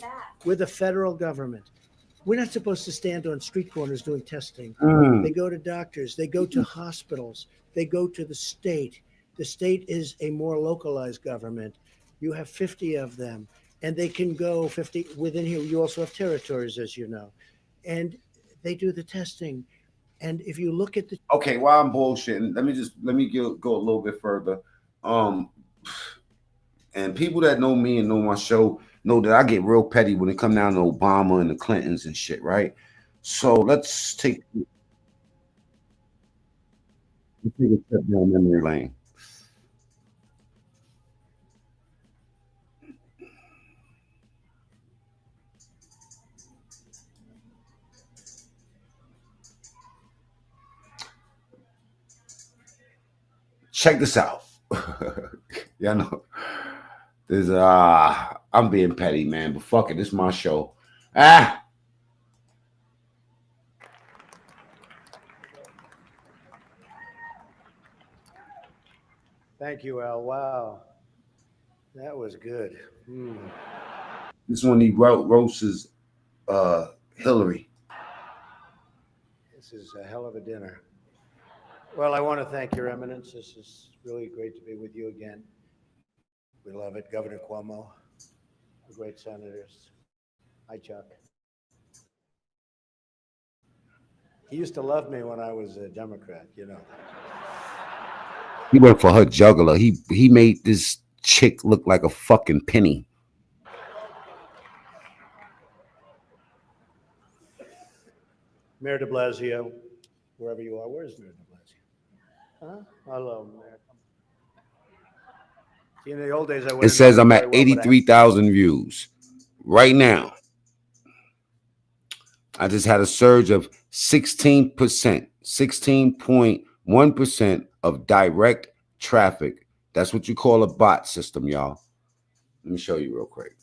L: we're the federal government. We're not supposed to stand on street corners doing testing. They go to doctors. They go to hospitals. They go to the state. The state is a more localized government. You have 50 of them, and they can go 50 within here. You also have territories, as you know, and they do the testing. And if you look at the
A: Okay, while I'm bullshitting, let me go a little bit further. And people that know me and know my show know that I get real petty when it come down to Obama and the Clintons and shit, right? So let's take a trip down memory lane. Check this out. Y'all know there's I'm being petty, man, but fuck it, this is my show.
L: Thank you, Al. Wow. That was good.
A: This is when he roasts Hillary.
L: This is a hell of a dinner. Well, I want to thank Your Eminence. This is really great to be with you again. We love it. Governor Cuomo, the great senators. Hi, Chuck. He used to love me when I was a Democrat, you know.
A: He went for her juggler. He made this chick look like a fucking penny.
L: Mayor de Blasio, wherever you are. Where's Mayor de Blasio? Huh? Hello, Mayor. See, in the old days, I went.
A: It says I'm at 83,000 views right now. I just had a surge of 16%, 16.1% of direct traffic. That's what you call a bot system, y'all. Let me show you real quick.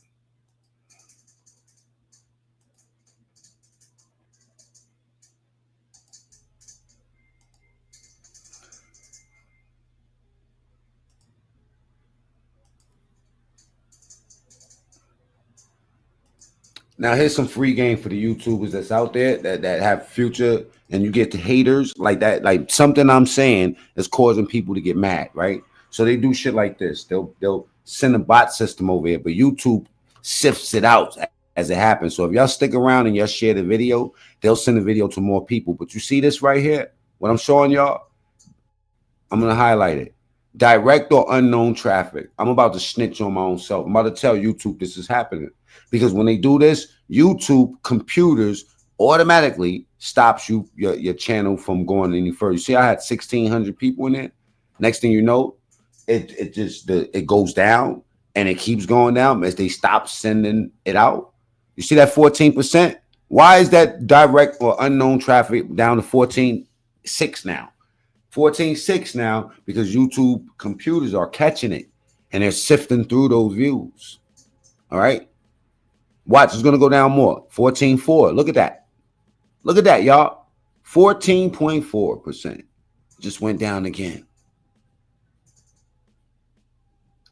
A: Now here's some free game for the YouTubers that's out there that have future, and you get the haters like that. Like something I'm saying is causing people to get mad, right? So they do shit like this. They'll send a bot system over here, but YouTube sifts it out as it happens. So if y'all stick around and y'all share the video, they'll send the video to more people. But you see this right here? What I'm showing y'all? I'm gonna highlight it. Direct or unknown traffic. I'm about to snitch on my own self. I'm about to tell YouTube this is happening. Because when they do this, YouTube computers automatically stops your channel from going any further. You see, I had 1,600 people in there. Next thing you know, it goes down and it keeps going down as they stop sending it out. You see that 14%? Why is that direct or unknown traffic down to 14.6 now? 14.6 now because YouTube computers are catching it and they're sifting through those views. All right. Watch, it's going to go down more. 14.4. Look at that. Look at that, y'all. 14.4% just went down again.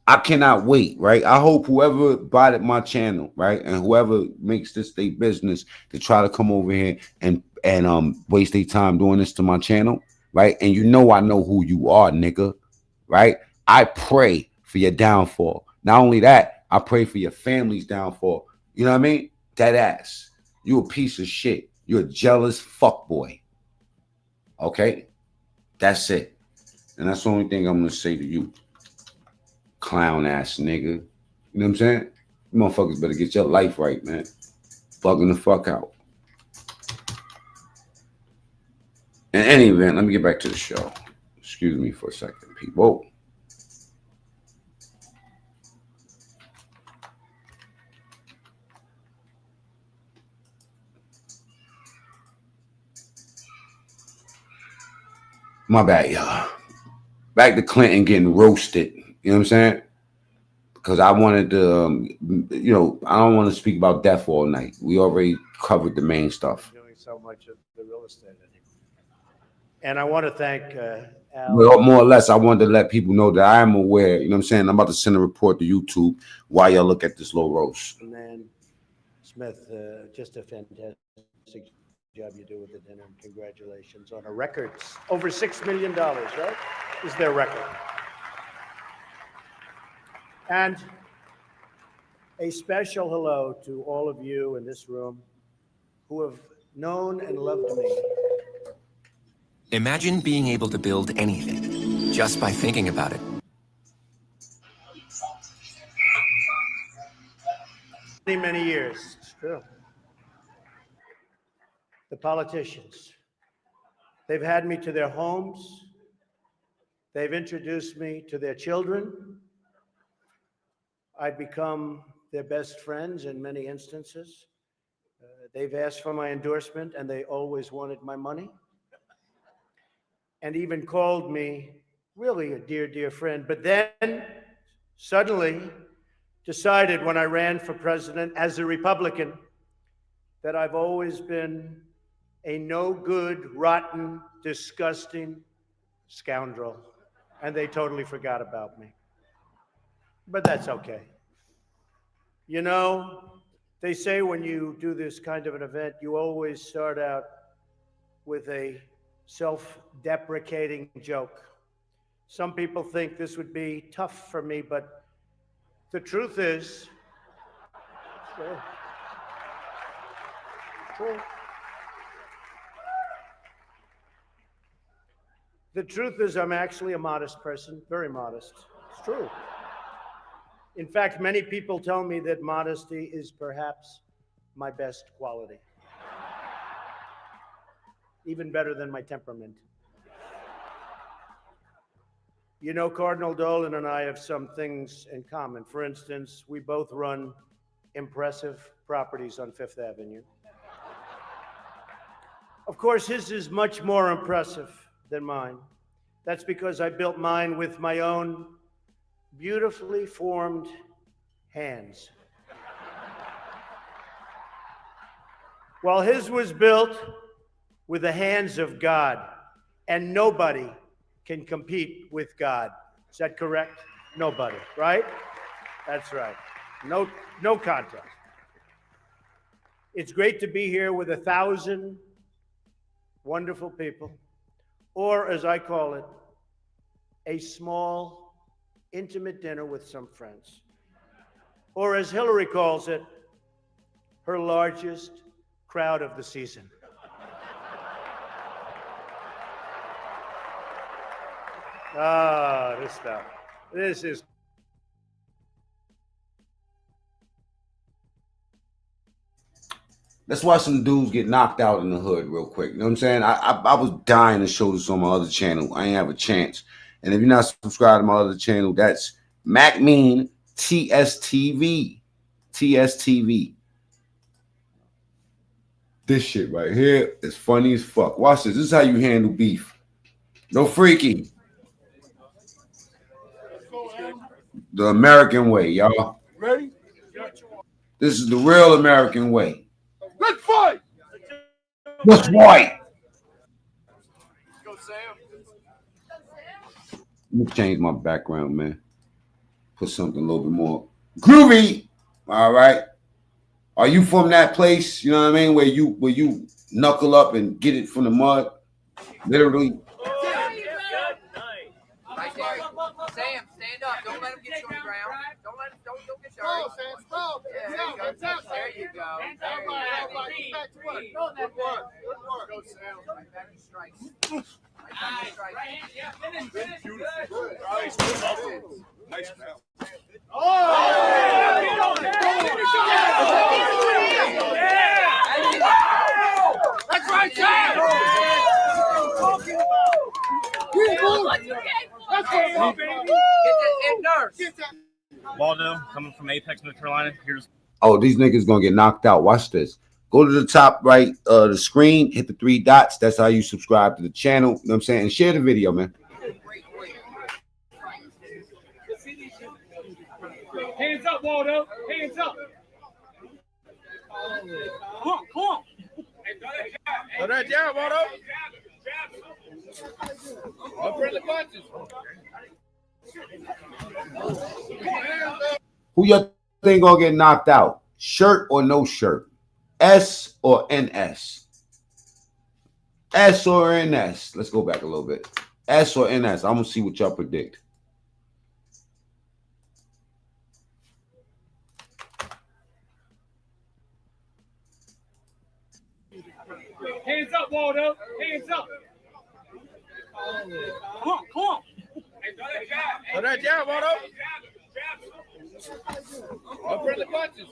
A: I cannot wait, right? I hope whoever bought my channel, right, and whoever makes this their business to try to come over here and waste their time doing this to my channel, right? And you know I know who you are, nigga, right? I pray for your downfall. Not only that, I pray for your family's downfall. You know what I mean? That ass. You a piece of shit. You're a jealous fuckboy. Okay? That's it. And that's the only thing I'm going to say to you. Clown ass nigga. You know what I'm saying? You motherfuckers better get your life right, man. Bugging the fuck out. In any event, let me get back to the show. Excuse me for a second, people. My bad, y'all. Back to Clinton getting roasted. You know what I'm saying? Because I wanted to, I don't want to speak about death all night. We already covered the main stuff.
L: Doing so much of the real estate anymore. And I want to thank Al.
A: Well, more or less, I wanted to let people know that I am aware. You know what I'm saying? I'm about to send a report to YouTube while y'all look at this little roast.
L: Man, Smith, just a fantastic job you do with the dinner. Congratulations on a record. Over $6 million, right? Is their record. And a special hello to all of you in this room who have known and loved me.
Q: Imagine being able to build anything just by thinking about it.
L: Many, many years. It's true. The politicians, they've had me to their homes. They've introduced me to their children. I've become their best friends in many instances. They've asked for my endorsement and they always wanted my money. And even called me really a dear, dear friend. But then suddenly decided when I ran for president as a Republican that I've always been a no good, rotten, disgusting scoundrel. And they totally forgot about me. But that's okay. You know, they say when you do this kind of an event, you always start out with a self-deprecating joke. Some people think this would be tough for me, but the truth is, the truth is I'm actually a modest person, very modest. It's true. In fact, many people tell me that modesty is perhaps my best quality. Even better than my temperament. You know, Cardinal Dolan and I have some things in common. For instance, we both run impressive properties on Fifth Avenue. Of course, his is much more impressive than mine. That's because I built mine with my own beautifully formed hands. While his was built with the hands of God, and nobody can compete with God. Is that correct? Nobody, right? That's right. No contest. It's great to be here with 1,000 wonderful people, or as I call it, a small, intimate dinner with some friends. Or as Hillary calls it, her largest crowd of the season. Ah, this stuff. This is.
A: Let's watch some dudes get knocked out in the hood real quick. You know what I'm saying? I was dying to show this on my other channel. I ain't have a chance. And if you're not subscribed to my other channel, that's Mac Mean TSTV. TSTV. This shit right here is funny as fuck. Watch this. This is how you handle beef. No freaking. The American way, y'all.
R: Ready?
A: This is the real American way.
R: Let's fight!
A: Let's fight!
R: Go, Sam.
A: Let me change my background, man. Put something a little bit more groovy. All right. Are you from that place? You know what I mean? Where you knuckle up and get it from the mud? Literally.
S: Right there. Sam, stand up. Don't let him get you on the ground. Don't let him, don't get dirty.
R: Stop, Sam, stop.
S: Yeah, there you go. There you go. There you go.
R: Back to work. Good work. Good work. Go, Sam.
S: Right back to strike. Right back to strike.
R: Beautiful. Nice now. That's right, Sam. Talking about. That's what baby.
S: Get that nurse.
T: Waldo, coming from Apex, North Carolina. Here's.
A: Oh, these niggas gonna get knocked out. Watch this. Go to the top right the screen, hit the 3 dots. That's how you subscribe to the channel. You know what I'm saying? And share the video, man.
R: Hands up, Waldo. Hands up. Come on, come on. Throw that jab, Waldo. No friendly punches.
A: Who y'all think gonna get knocked out? Shirt or no shirt? S or NS? S or NS? Let's go back a little bit. S or NS? I'm gonna see what y'all predict.
R: Hands up, Waldo. Hands up. Come on, come on. Throw that jab, Waldo. No friendly punches.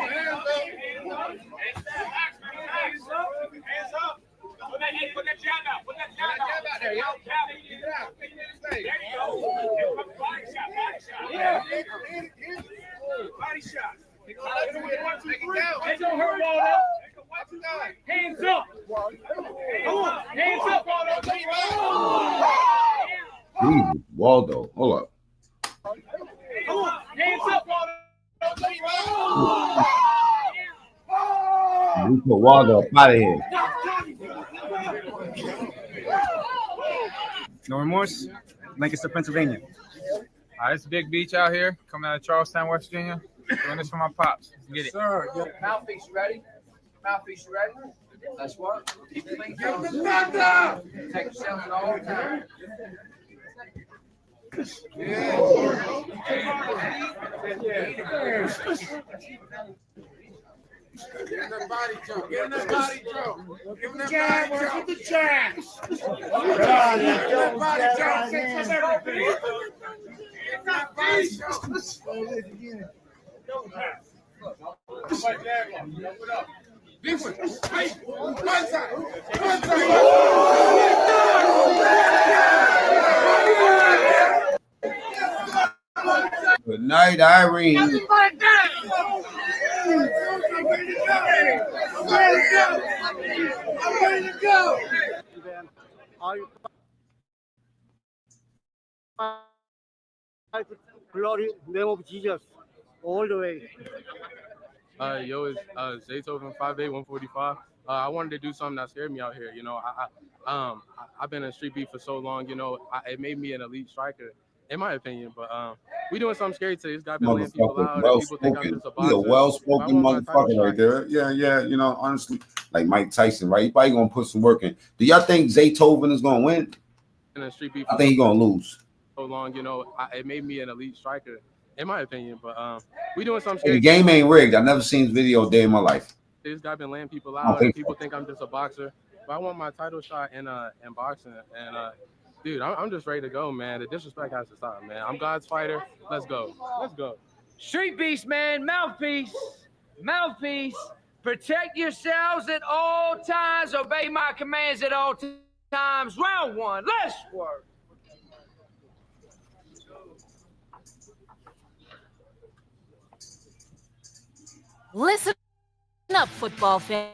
R: Hands up. Put that jab out. Put that jab out there, yo. Get it out. There you go. Body shot. Yeah. Body shot. It don't hurt, Waldo. Hands up. Come on. Hands up, Waldo.
A: Jesus, Waldo. Hold up.
R: Come on. Hands up, Waldo.
A: We put Waldo up out of here.
U: No remorse, Lancaster, Pennsylvania.
V: It's Big Beach out here, coming out of Charlestown, West Virginia. Doing this for my pops. Let's get it.
S: Sir, mouthpiece ready? Mouthpiece ready? Let's work. Keep your things going. Take yourself all the time.
R: Get in that body jump. Get in that body jump. Give him that jab. Get the jab. Get that body jump. Fix everything. Get that body jump. Big one. Hey, one time. One time.
A: Good night, Irene.
R: I'm ready to go.
W: Glory, name of Jesus, all the way.
V: Yo, it's Zaytoven 5'8", 145. I wanted to do something that scared me out here. You know, I've been in street beef for so long. You know, it made me an elite striker. in my opinion. But we doing something scary today. This guy been laying people
A: Motherfucker,
V: out,
A: well
V: and people think I'm
A: spoken.
V: just a
A: He a
V: boxer.
A: well
V: But I
A: spoken
V: want my title
A: motherfucker right
V: shot.
A: there. Yeah, yeah. You know, honestly, like Mike Tyson, right? He probably gonna put some work in. Do y'all think Zaytoven is gonna win?
V: In the street beef
A: I think he's gonna lose.
V: so long, you know, it made me an elite striker, in my opinion. But we doing something
A: Hey,
V: scary.
A: the game ain't rigged. I never seen his video a day in my life.
V: This guy been laying people
A: I don't
V: out,
A: think
V: and people think I'm just a boxer. But I want my title shot in boxing, and dude, I'm just ready to go, man. The disrespect has to stop, man. I'm God's fighter. Let's go. Let's go.
S: Street beast, man. Mouthpiece. Mouthpiece. Protect yourselves at all times. Obey my commands at all times. Round one. Let's work.
N: Listen up, football fans.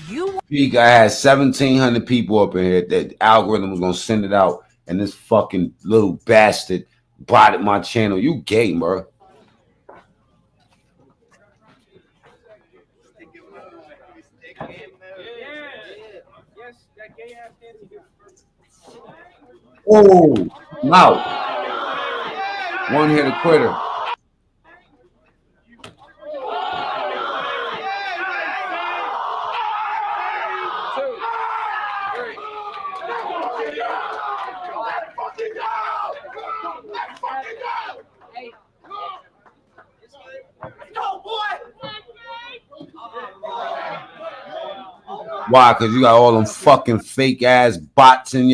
N: You
A: Peak, I had 1,700 people up in here. That algorithm was gonna send it out, and this fucking little bastard botted my channel. You gay, bro. Oh, I'm out. One hit a quitter. Why? Because you got all them fucking fake ass bots in your